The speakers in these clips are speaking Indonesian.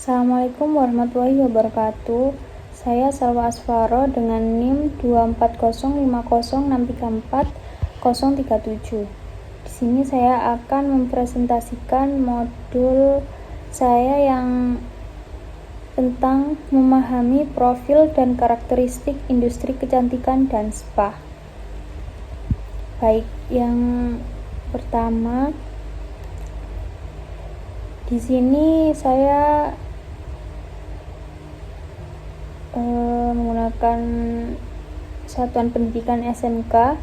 Assalamualaikum warahmatullahi wabarakatuh. Saya Salwa Asfaro dengan NIM 24050634037. Di sini saya akan mempresentasikan modul saya yang tentang memahami profil dan karakteristik industri kecantikan dan spa. Baik, yang pertama di sini saya menggunakan satuan pendidikan SMK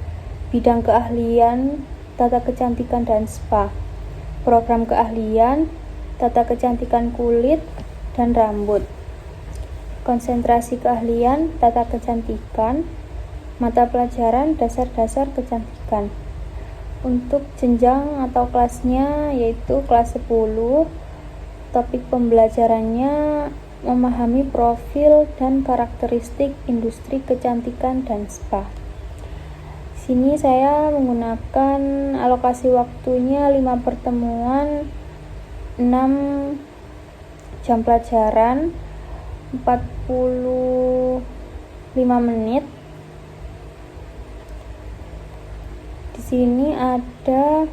bidang keahlian tata kecantikan dan spa, program keahlian tata kecantikan kulit dan rambut, konsentrasi keahlian tata kecantikan, mata pelajaran dasar-dasar kecantikan. Untuk jenjang atau kelasnya yaitu kelas 10. Topik pembelajarannya memahami profil dan karakteristik industri kecantikan dan spa. Sini saya menggunakan alokasi waktunya 5 pertemuan, 6 jam pelajaran, 45 menit. Di sini ada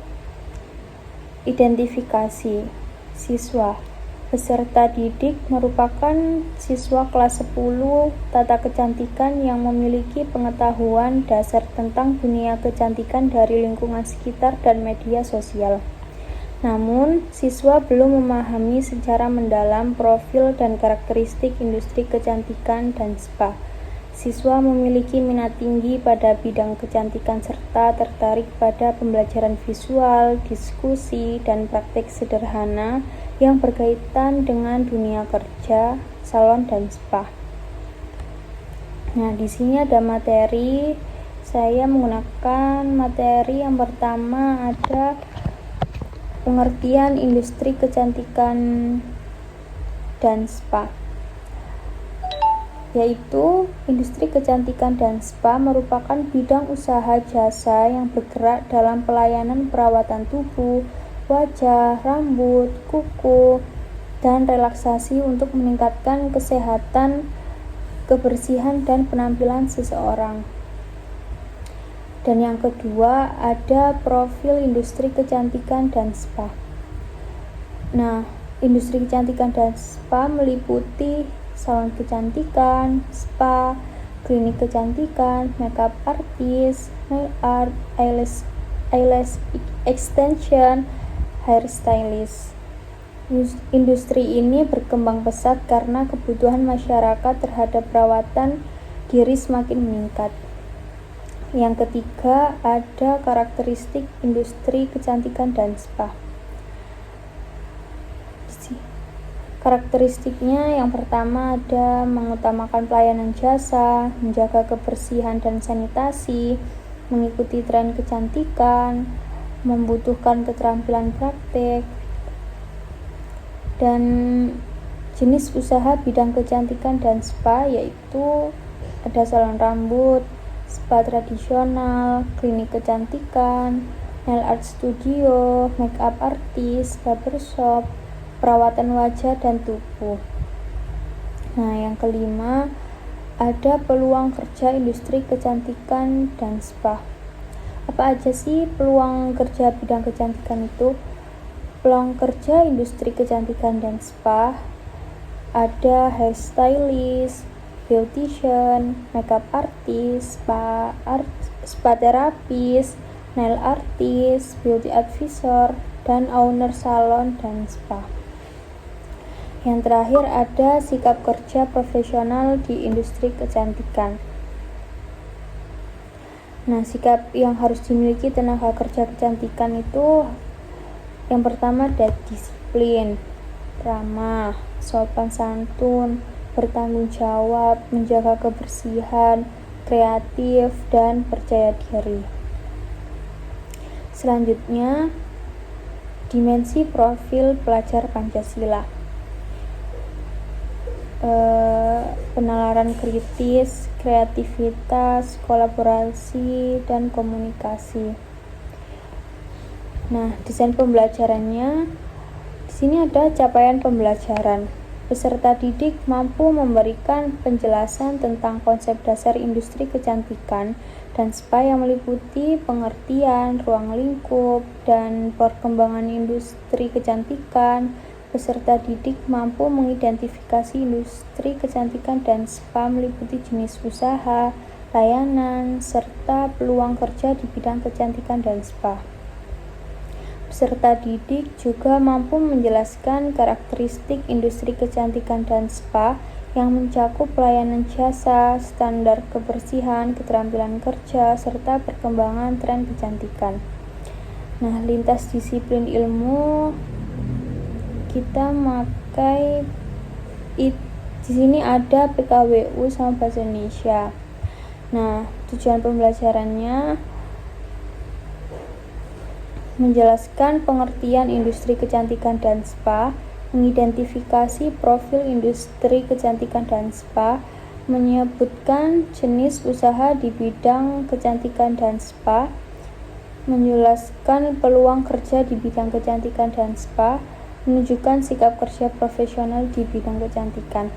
identifikasi siswa. Peserta didik merupakan siswa kelas 10 tata kecantikan yang memiliki pengetahuan dasar tentang dunia kecantikan dari lingkungan sekitar dan media sosial. Namun, siswa belum memahami secara mendalam profil dan karakteristik industri kecantikan dan spa. Siswa memiliki minat tinggi pada bidang kecantikan serta tertarik pada pembelajaran visual, diskusi, dan praktik sederhana yang berkaitan dengan dunia kerja, salon, dan spa. Nah, di sini ada materi. Saya menggunakan materi yang pertama ada pengertian industri kecantikan dan spa. Yaitu industri kecantikan dan spa merupakan bidang usaha jasa yang bergerak dalam pelayanan perawatan tubuh, wajah, rambut, kuku, dan relaksasi untuk meningkatkan kesehatan, kebersihan, dan penampilan seseorang. Dan yang kedua ada profil industri kecantikan dan spa. Nah, industri kecantikan dan spa meliputi salon kecantikan, spa, klinik kecantikan, makeup artist, nail art, eyelash extension, hairstylist. Industri ini berkembang pesat karena kebutuhan masyarakat terhadap perawatan diri semakin meningkat. Yang ketiga ada karakteristik industri kecantikan dan spa. Karakteristiknya yang pertama ada mengutamakan pelayanan jasa, menjaga kebersihan dan sanitasi, mengikuti tren kecantikan, membutuhkan keterampilan praktek, dan jenis usaha bidang kecantikan dan spa yaitu ada salon rambut, spa tradisional, klinik kecantikan, nail art studio, makeup artist, barbershop, perawatan wajah dan tubuh. Nah, yang kelima ada peluang kerja industri kecantikan dan spa. Apa aja sih peluang kerja bidang kecantikan itu? Peluang kerja industri kecantikan dan spa ada hairstylist, beautician, makeup artist, spa therapist, nail artist, beauty advisor, dan owner salon dan spa. Yang terakhir ada sikap kerja profesional di industri kecantikan. Nah, sikap yang harus dimiliki tenaga kerja kecantikan itu yang pertama ada disiplin, ramah, sopan santun, bertanggung jawab, menjaga kebersihan, kreatif, dan percaya diri. Selanjutnya, dimensi profil pelajar Pancasila. Penalaran kritis, kreativitas, kolaborasi, dan komunikasi. Nah, desain pembelajarannya di sini ada capaian pembelajaran. Peserta didik mampu memberikan penjelasan tentang konsep dasar industri kecantikan dan spa yang meliputi pengertian, ruang lingkup, dan perkembangan industri kecantikan. Peserta didik mampu mengidentifikasi industri kecantikan dan spa meliputi jenis usaha, layanan, serta peluang kerja di bidang kecantikan dan spa. Peserta didik juga mampu menjelaskan karakteristik industri kecantikan dan spa yang mencakup pelayanan jasa, standar kebersihan, keterampilan kerja, serta perkembangan tren kecantikan. Nah, lintas disiplin ilmu kita pakai di sini ada PKWU sama bahasa Indonesia. Nah, tujuan pembelajarannya menjelaskan pengertian industri kecantikan dan spa, mengidentifikasi profil industri kecantikan dan spa, menyebutkan jenis usaha di bidang kecantikan dan spa, menjelaskan peluang kerja di bidang kecantikan dan spa, menunjukkan sikap kerja profesional di bidang kecantikan.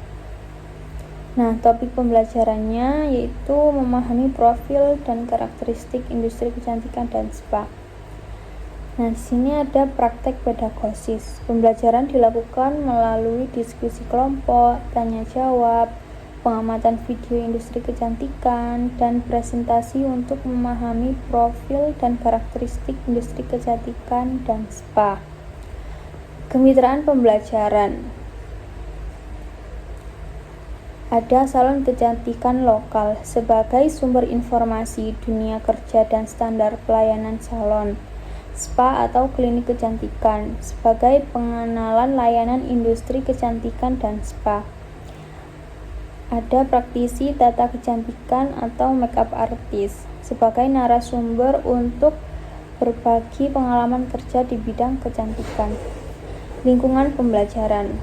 Nah, topik pembelajarannya yaitu memahami profil dan karakteristik industri kecantikan dan spa. Nah, di sini ada praktek pedagosis. Pembelajaran dilakukan melalui diskusi kelompok, tanya jawab, pengamatan video industri kecantikan, dan presentasi untuk memahami profil dan karakteristik industri kecantikan dan spa. Kemitraan pembelajaran. Ada salon kecantikan lokal sebagai sumber informasi dunia kerja dan standar pelayanan salon. Spa atau klinik kecantikan sebagai pengenalan layanan industri kecantikan dan spa. Ada praktisi tata kecantikan atau makeup artist sebagai narasumber untuk berbagi pengalaman kerja di bidang kecantikan. Lingkungan pembelajaran.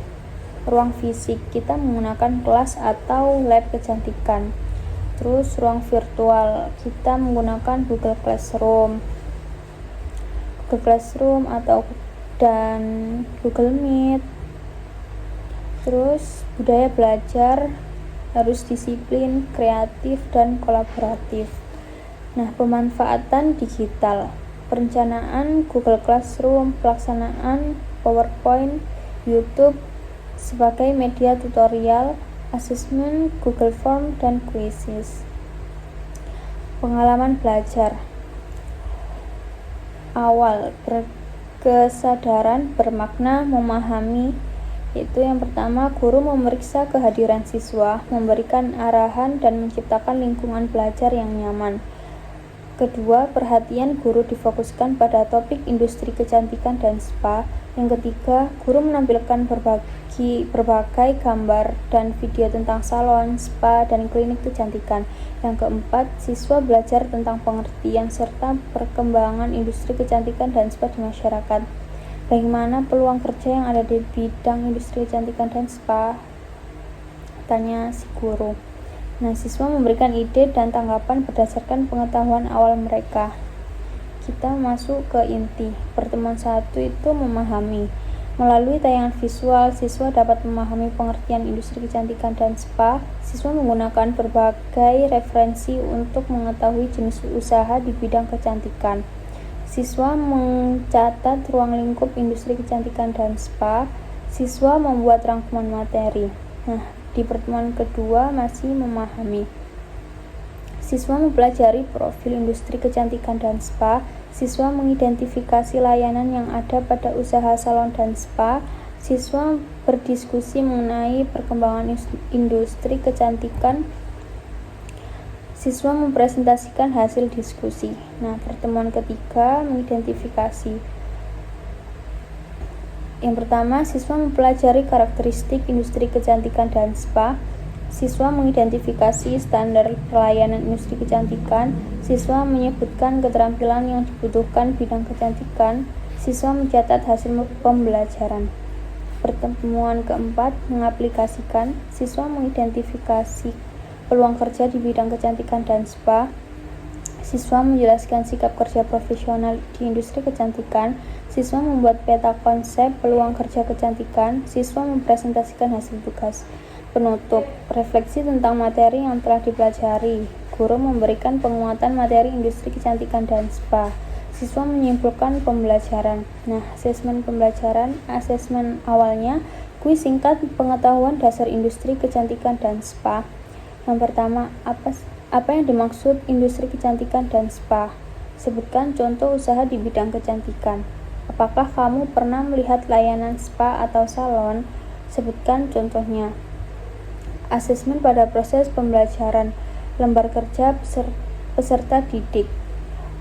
Ruang fisik, kita menggunakan kelas atau lab kecantikan. Terus ruang virtual, kita menggunakan Google Classroom dan Google Meet. Terus budaya belajar harus disiplin, kreatif, dan kolaboratif. Nah, pemanfaatan digital, perencanaan Google Classroom, pelaksanaan PowerPoint, YouTube sebagai media tutorial, asesmen Google Form, dan quizzes. Pengalaman belajar awal, berkesadaran bermakna memahami, yaitu yang pertama, guru memeriksa kehadiran siswa, memberikan arahan dan menciptakan lingkungan belajar yang nyaman. Kedua, perhatian guru difokuskan pada topik industri kecantikan dan spa. Yang ketiga, guru menampilkan berbagai gambar dan video tentang salon, spa, dan klinik kecantikan. Yang keempat, siswa belajar tentang pengertian serta perkembangan industri kecantikan dan spa di masyarakat. Bagaimana peluang kerja yang ada di bidang industri kecantikan dan spa? Tanya si guru. Nah, siswa memberikan ide dan tanggapan berdasarkan pengetahuan awal mereka. Kita masuk ke inti. Pertemuan 1 itu memahami. Melalui tayangan visual, siswa dapat memahami pengertian industri kecantikan dan spa. Siswa menggunakan berbagai referensi untuk mengetahui jenis usaha di bidang kecantikan. Siswa mencatat ruang lingkup industri kecantikan dan spa. Siswa membuat rangkuman materi. Nah, di pertemuan kedua masih memahami. Siswa mempelajari profil industri kecantikan dan spa. Siswa mengidentifikasi layanan yang ada pada usaha salon dan spa. Siswa berdiskusi mengenai perkembangan industri kecantikan. Siswa mempresentasikan hasil diskusi. Nah, pertemuan ketiga mengidentifikasi. Yang pertama, siswa mempelajari karakteristik industri kecantikan dan spa. Siswa mengidentifikasi standar pelayanan industri kecantikan. Siswa menyebutkan keterampilan yang dibutuhkan bidang kecantikan. Siswa mencatat hasil pembelajaran. Pertemuan keempat, mengaplikasikan. Siswa mengidentifikasi peluang kerja di bidang kecantikan dan spa. Siswa menjelaskan sikap kerja profesional di industri kecantikan. Siswa membuat peta konsep peluang kerja kecantikan. Siswa mempresentasikan hasil tugas. Penutup, refleksi tentang materi yang telah dipelajari. Guru memberikan penguatan materi industri kecantikan dan spa. Siswa menyimpulkan pembelajaran. Nah, asesmen pembelajaran, asesmen awalnya, kuis singkat pengetahuan dasar industri kecantikan dan spa. Yang pertama, apa yang dimaksud industri kecantikan dan spa? Sebutkan contoh usaha di bidang kecantikan. Apakah kamu pernah melihat layanan spa atau salon? Sebutkan contohnya. Asesmen pada proses pembelajaran. Lembar kerja peserta didik.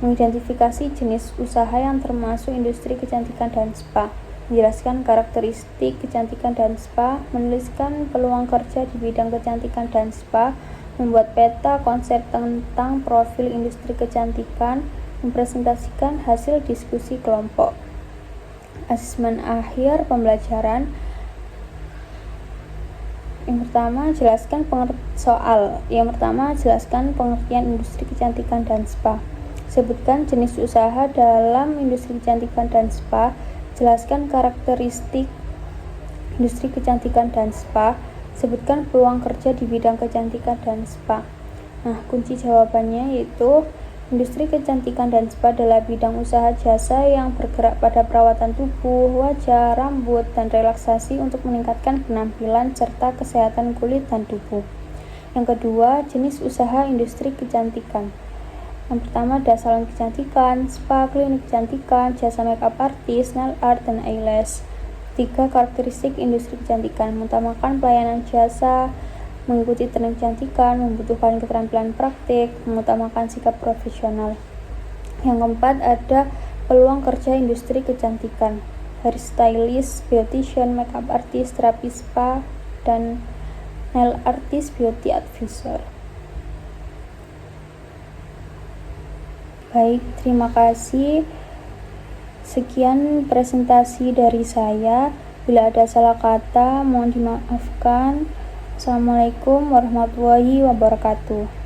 Mengidentifikasi jenis usaha yang termasuk industri kecantikan dan spa. Menjelaskan karakteristik kecantikan dan spa. Menuliskan peluang kerja di bidang kecantikan dan spa. Membuat peta konsep tentang profil industri kecantikan. Mempresentasikan hasil diskusi kelompok. Asesmen akhir pembelajaran. Yang pertama, jelaskan pengertian industri kecantikan dan spa. Sebutkan jenis usaha dalam industri kecantikan dan spa. Jelaskan karakteristik industri kecantikan dan spa. Sebutkan peluang kerja di bidang kecantikan dan spa. Nah, kunci jawabannya yaitu industri kecantikan dan spa adalah bidang usaha jasa yang bergerak pada perawatan tubuh, wajah, rambut, dan relaksasi untuk meningkatkan penampilan serta kesehatan kulit dan tubuh. Yang kedua, jenis usaha industri kecantikan. Yang pertama ada salon kecantikan, spa, klinik kecantikan, jasa makeup artist, nail art, dan eyelash. 3. Karakteristik industri kecantikan. Mengutamakan pelayanan jasa, mengikuti tren kecantikan, membutuhkan keterampilan praktik, mengutamakan sikap profesional. Yang keempat ada peluang kerja industri kecantikan. Hairstylist, beautician, makeup artist, terapi spa, dan nail artist, beauty advisor. Baik, terima kasih. Sekian presentasi dari saya. Bila ada salah kata, mohon dimaafkan. Assalamualaikum warahmatullahi wabarakatuh.